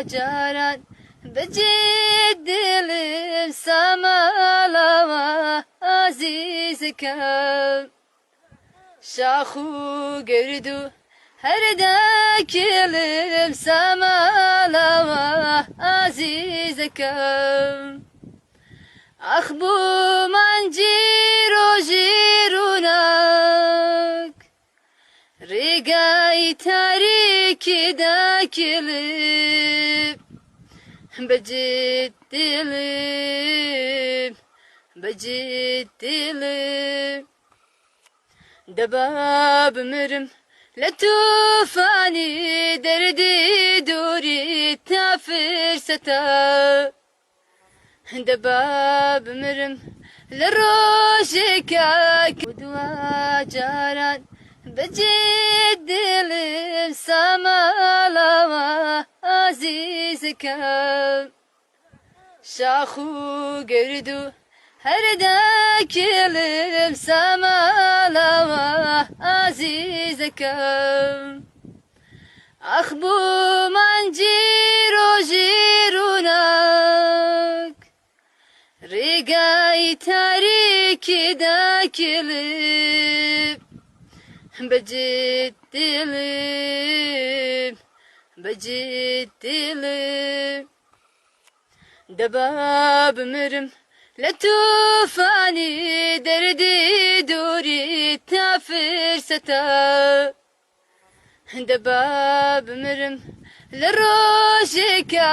جاران بجد دلم سمالما عزیزکم شاخو گردو هر داکلم سمالما عزیزکم آخ بو من جیرو جیرونک ریگای تاریکی داکلم بجد دلم دباب مرم لطوفانی دردی دوری تا فرستا دباب مرم لروشكا ودوا جاران بجد دلم سمالما عزيزكم شاخو گردو هر داكلم سمالما عزيزكم آخ بو من جیرو جیرونک ریگای تاریکی داکلم بجد دلم دباب مرم لطوفانی دردی دوری تا فرستا دباب مرم لروشكا